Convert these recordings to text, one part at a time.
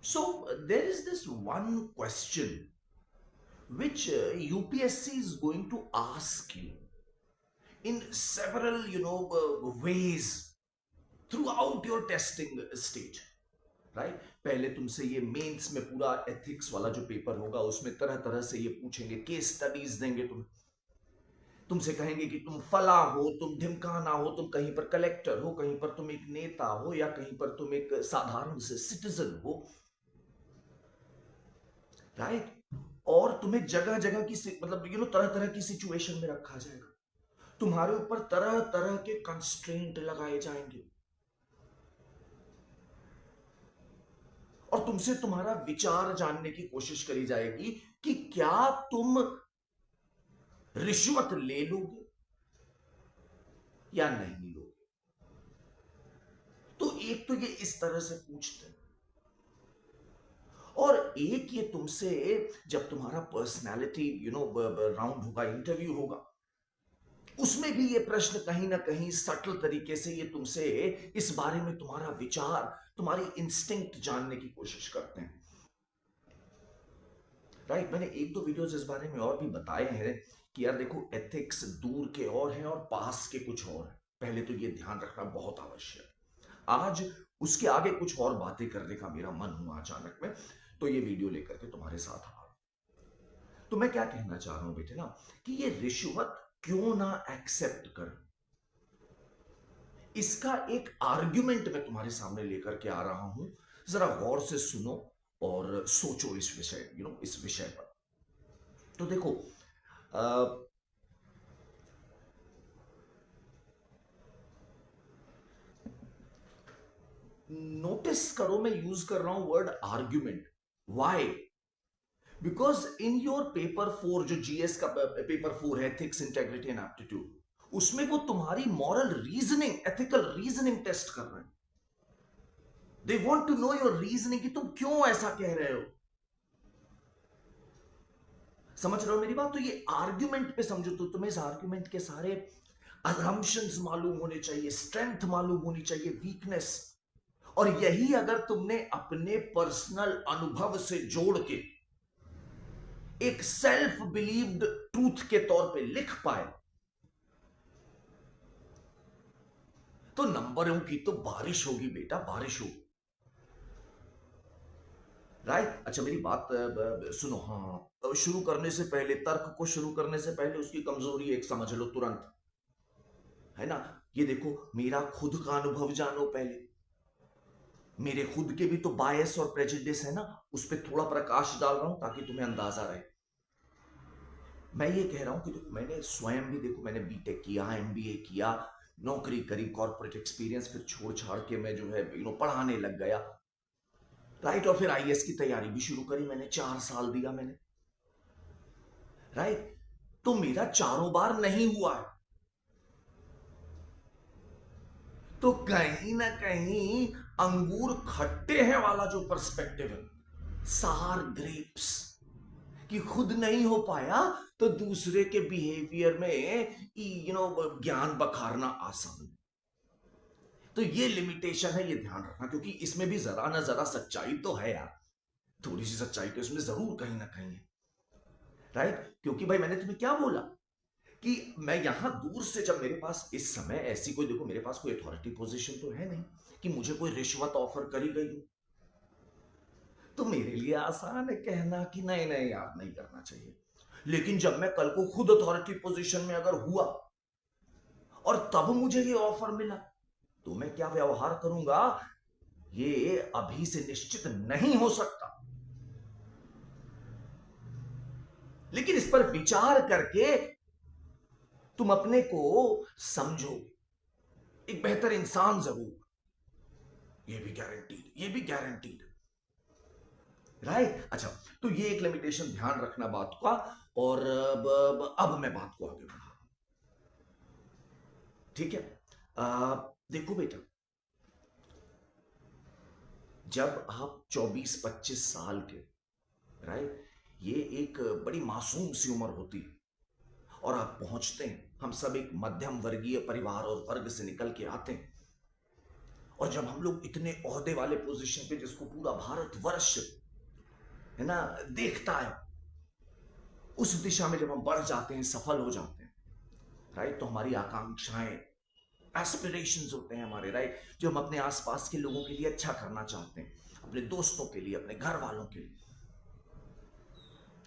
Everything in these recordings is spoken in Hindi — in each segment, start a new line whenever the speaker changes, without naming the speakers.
So there is this one question which UPSC is going to ask you in several, ways throughout your testing stage, right पहले तुमसे ये मेंस में पूरा एथिक्स वाला जो पेपर होगा उसमें तरह तरह से ये पूछेंगे, केस स्टडीज देंगे तुमसे कहेंगे कि तुम फला हो, तुम ढिमकाना हो, तुम कहीं पर कलेक्टर हो, कहीं पर तुम एक नेता हो, या कहीं पर तुम एक साधारण से सिटीजन हो, राइट। और तुम्हें जगह जगह की मतलब तरह तरह की सिचुएशन में रखा जाएगा, तुम्हारे ऊपर तरह तरह के कंस्ट्रेंट लगाए जाएंगे और तुमसे तुम्हारा विचार जानने की कोशिश करी जाएगी कि क्या तुम रिश्वत ले लोगे या नहीं लोगे। तो एक तो ये इस तरह से पूछते हैं, और एक ये तुमसे जब तुम्हारा पर्सनालिटी राउंड होगा, इंटरव्यू होगा, उसमें भी ये प्रश्न कहीं ना कहीं सटल तरीके से ये तुमसे इस बारे में तुम्हारा विचार, तुम्हारी इंस्टिंक्ट जानने की कोशिश करते हैं, राइट। मैंने एक दो वीडियोस इस बारे में और भी बताए हैं कि यार देखो, एथिक्स दूर के और हैं और पास के कुछ और हैं। पहले तो ये ध्यान रखना बहुत आवश्यक। आज उसके आगे कुछ और बातें करने का मेरा मन हुआ अचानक में, तो ये वीडियो लेकर के तुम्हारे साथ आ। तो मैं क्या कहना चाह रहा हूं बेटे ना, कि ये रिश्वत क्यों ना एक्सेप्ट कर, इसका एक आर्ग्यूमेंट मैं तुम्हारे सामने लेकर के आ रहा हूं। जरा गौर से सुनो और सोचो इस विषय इस विषय पर। तो देखो, नोटिस करो, मैं यूज कर रहा हूं word argument. Why? Because in your paper 4, जो जीएस का पेपर 4 है, एथिक्स, इंटेग्रिटी एंड एप्टीट्यूड, उसमें वो तुम्हारी moral reasoning, ethical reasoning test कर रहे हैं। They want to know your reasoning कि तुम क्यों ऐसा कह रहे हो। समझ रहे हो मेरी बात? तो ये आर्ग्यूमेंट पे समझो, तो तुम्हें इस आर्ग्यूमेंट के सारे असम्पशंस मालूम होने चाहिए, स्ट्रेंथ मालूम होनी चाहिए, वीकनेस। और यही अगर तुमने अपने पर्सनल अनुभव से जोड़ के एक सेल्फ बिलीव्ड ट्रूथ के तौर पे लिख पाए, तो नंबरों की तो बारिश होगी बेटा, बारिश होगी, राइट। अच्छा मेरी बात सुनो। हाँ, शुरू करने से पहले, तर्क को शुरू करने से पहले उसकी कमजोरी एक समझ लो तुरंत, है ना। ये देखो, मेरा खुद का अनुभव जानो पहले। मेरे खुद के भी तो बायस और प्रेजुडिस है ना, उस पर थोड़ा प्रकाश डाल रहा हूं ताकि तुम्हें अंदाजा रहे। मैं ये कह रहा हूं कि देखो, मैंने स्वयं भी, देखो, मैंने बीटेक किया, एमबीए किया, नौकरी करी, कॉर्पोरेट एक्सपीरियंस, फिर छोड़ छाड़ के मैं जो है पढ़ाने लग गया, राइट। और फिर आईएएस की तैयारी भी शुरू करी मैंने, 4 साल दिया मैंने, राइट। तो मेरा चारों बार नहीं हुआ है, तो कहीं ना कहीं अंगूर खट्टे हैं वाला जो पर्सपेक्टिव है, सार ग्रेप्स, कि खुद नहीं हो पाया तो दूसरे के बिहेवियर में ज्ञान बखारना आसान। तो ये लिमिटेशन है, ये ध्यान रखना, क्योंकि इसमें भी जरा ना जरा सच्चाई तो है यार, थोड़ी सी सच्चाई तो इसमें जरूर कहीं ना कहीं है, राइट। क्योंकि भाई मैंने तुम्हें क्या बोला कि मैं यहां दूर से, जब मेरे पास इस समय ऐसी कोई, देखो मेरे पास कोई अथॉरिटी पोजीशन तो है नहीं कि मुझे कोई रिश्वत ऑफर करी गई हो, तो मेरे लिए आसान है कहना कि नहीं नहीं यार, नहीं करना चाहिए। लेकिन जब मैं कल को खुद अथॉरिटी पोजीशन में अगर हुआ और तब मुझे ये ऑफर मिला, तो मैं क्या व्यवहार करूंगा, ये अभी से निश्चित नहीं हो सकता। लेकिन इस पर विचार करके तुम अपने को समझोगे, एक बेहतर इंसान जरूर, ये भी गारंटीड, ये भी गारंटीड, राइट। अच्छा, तो ये एक लिमिटेशन ध्यान रखना बात का। और अब मैं बात को आगे बढ़ा, ठीक है। देखो बेटा, जब आप 24-25 साल के, राइट, ये एक बड़ी मासूम सी उम्र होती है, और आप पहुंचते हैं, हम सब एक मध्यम वर्गीय परिवार और वर्ग से निकल के आते हैं, और जब हम लोग इतने ओहदे वाले पोजीशन पे, जिसको पूरा भारतवर्ष है ना देखता है, उस दिशा में जब हम बढ़ जाते हैं, सफल हो जाते हैं, राइट, तो हमारी आकांक्षाएं, एस्पिरेशंस होते हैं हमारे, राइट, जो हम अपने आसपास के लोगों के लिए अच्छा करना चाहते हैं, अपने दोस्तों के लिए, अपने घर वालों के लिए,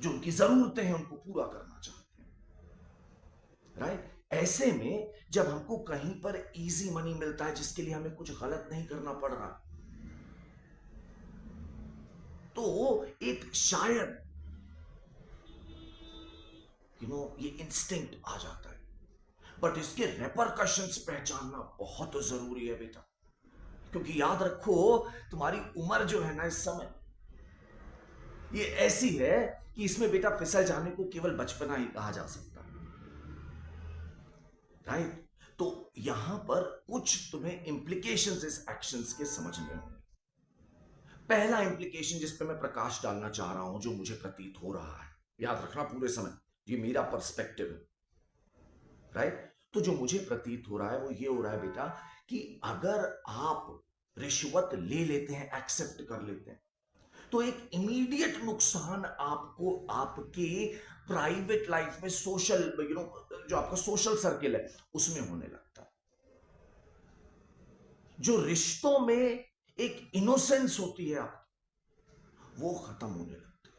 जो उनकी जरूरतें हैं उनको पूरा करना चाहते हैं, राइट। ऐसे में जब हमको कहीं पर इजी मनी मिलता है, जिसके लिए हमें कुछ गलत नहीं करना पड़ रहा, तो एक शायद ये इंस्टिंक्ट आ जाता है, बट इसके रेपरकशंस पहचानना बहुत जरूरी है बेटा, क्योंकि याद रखो, तुम्हारी उम्र जो है ना इस समय, ये ऐसी है कि इसमें बेटा फिसल जाने को केवल बचपना ही कहा जा सकता है, राइट। तो यहां पर कुछ तुम्हें इंप्लीकेशंस इस एक्शंस के समझने होंगे। पहला इंप्लीकेशन जिस पे मैं प्रकाश डालना चाह रहा हूं, जो मुझे प्रतीत हो रहा है, याद रखना पूरे समय, ये मेरा पर्सपेक्टिव है, राइट। तो जो मुझे प्रतीत हो रहा है वो ये हो रहा है बेटा, कि अगर आप रिश्वत ले लेते हैं, एक्सेप्ट कर लेते हैं, तो एक इमीडिएट नुकसान आपको आपके प्राइवेट लाइफ में, सोशल जो आपका सोशल सर्किल है उसमें होने लगता है। जो रिश्तों में एक इनोसेंस होती है आपकी, वो खत्म होने लगती है,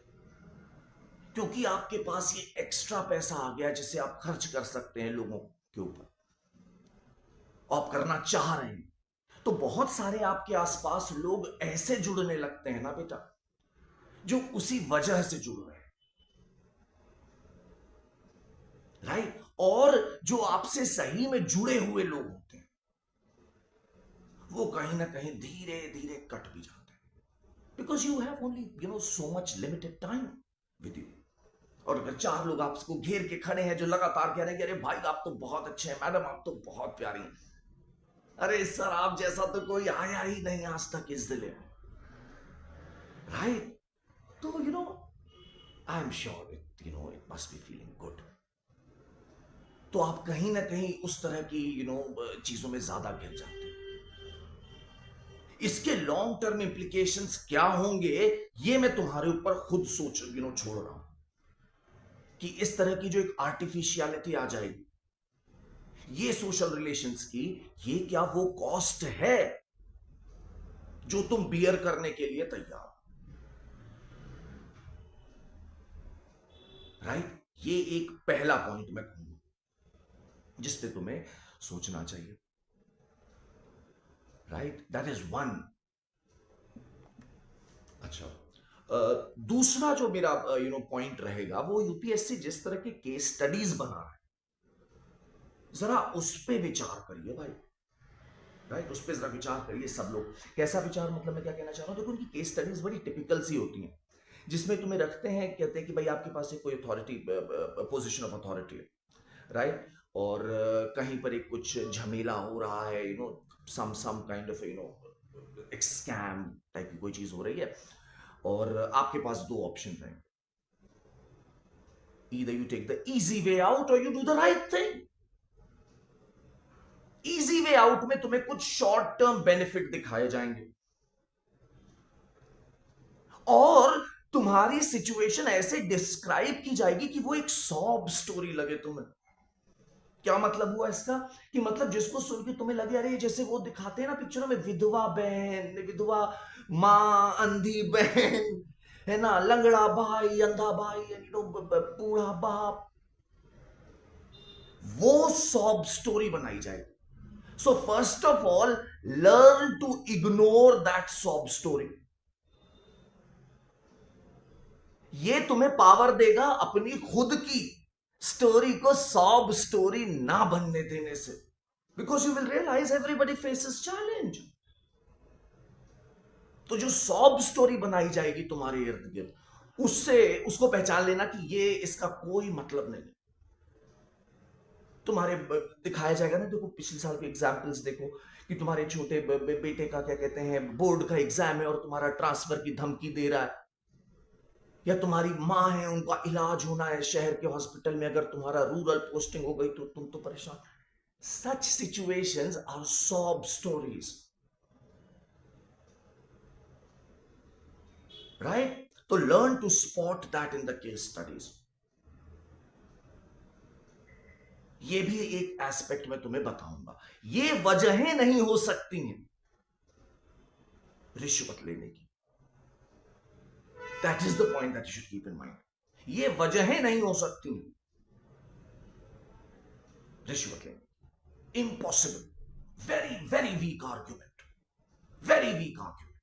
क्योंकि आपके पास ये एक्स्ट्रा पैसा आ गया जिसे आप खर्च कर सकते हैं लोगों के ऊपर, आप करना चाह रहे हैं। तो बहुत सारे आपके आसपास लोग ऐसे जुड़ने लगते हैं ना बेटा, जो उसी वजह से जुड़ रहे हैं, राइट। और जो आपसे सही में जुड़े हुए लोग होते हैं, वो कहीं ना कहीं धीरे धीरे कट भी जाते हैं, because you have only so much limited time with you. और अगर 4 लोग आपको घेर के खड़े हैं जो लगातार कह रहे हैं कि अरे भाई आप तो बहुत अच्छे हैं, मैडम आप तो बहुत प्यारी हैं, अरे सर आप जैसा तो कोई आया ही नहीं आज तक इस जिले में, राइट। तो I am sure it must be feeling good. तो आप कहीं ना कहीं उस तरह की चीजों में ज्यादा घिर जाते हैं। इसके लॉन्ग टर्म इंप्लीकेशंस क्या होंगे, ये मैं तुम्हारे ऊपर खुद छोड़ रहा हूं, कि इस तरह की जो एक आर्टिफिशियलिटी आ जाएगी ये सोशल रिलेशंस की, ये क्या वो कॉस्ट है जो तुम बियर करने के लिए तैयार, राइट। ये एक पहला पॉइंट मैं कहूंगा जिस पे तुम्हें सोचना चाहिए, राइट, दैट इज वन। अच्छा, दूसरा जो मेरा पॉइंट रहेगा, वो यूपीएससी जिस तरह के केस स्टडीज बना रहा है, जरा उस पर विचार करिए भाई, राइट, उस पर जरा विचार करिए सब लोग। कैसा विचार, मतलब मैं क्या कहना चाह रहा हूं, देखो उनकी केस स्टडीज बड़ी टिपिकल सी होती हैं, जिसमें तुम्हें रखते हैं, कहते हैं कि भाई आपके पास एक कोई अथॉरिटी, पोजीशन ऑफ अथॉरिटी है, राइट, और कहीं पर एक कुछ झमेला हो रहा है, सम काइंड ऑफ एक स्कैम टाइप की कोई चीज हो रही है, और आपके पास 2 ऑप्शन हैं, either you take the easy way out or you do the right thing। Easy way out में तुम्हें कुछ शॉर्ट टर्म बेनिफिट दिखाए जाएंगे, और तुम्हारी सिचुएशन ऐसे डिस्क्राइब की जाएगी कि वो एक सॉब स्टोरी लगे तुम्हें। क्या मतलब हुआ इसका, कि मतलब जिसको सुन के तुम्हें लगे अरे जैसे वो दिखाते हैं ना पिक्चरों में, विधवा बहन, विधवा माँ, अंधी बहन, है ना, लंगड़ा भाई, अंधा भाई, बूढ़ा बाप, वो सॉब स्टोरी बनाई जाएगी। So first of all, learn to ignore that sob story। ये तुम्हें पावर देगा अपनी खुद की स्टोरी को सॉब स्टोरी ना बनने देने से, because you will realise everybody faces challenge. तो जो सॉब स्टोरी बनाई जाएगी तुम्हारे इर्द गिर्द, उससे उसको पहचान लेना कि ये इसका कोई मतलब नहीं। तुम्हारे दिखाया जाएगा ना, देखो पिछले साल के एग्जाम्पल्स देखो, कि तुम्हारे छोटे बेटे का क्या कहते हैं बोर्ड का एग्जाम है और तुम्हारा ट्रांसफर की धमकी दे रहा है, या तुम्हारी माँ है उनका इलाज होना है शहर के हॉस्पिटल में, अगर तुम्हारा रूरल पोस्टिंग हो गई तो तुम तो परेशान। Such situations are sob stories, right? तो learn to spot that in the case studies. ये भी एक एस्पेक्ट मैं तुम्हें बताऊंगा. ये वजहें नहीं हो सकती हैं रिश्वत लेने की. That is the point that you should keep in mind. ये वजहें नहीं हो सकती रिश्वत लेने. Impossible. Very very weak argument. Very weak argument.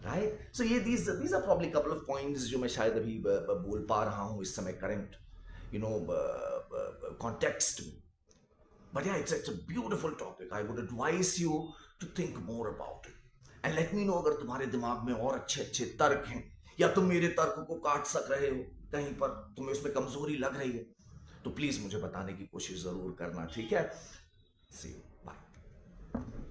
Right? So ये these are probably couple of points जो मैं शायद अभी बोल पा रहा हूं इस समय करंट context में. But yeah, it's a beautiful topic. I would advise you to think more about it. And let me know अगर तुम्हारे दिमाग में और अच्छे अच्छे तर्क हैं, या तुम मेरे तर्क को काट सक रहे हो, कहीं पर तुम्हें उसमें कमजोरी लग रही है, तो प्लीज मुझे बताने की कोशिश जरूर करना. ठीक है? See you. Bye.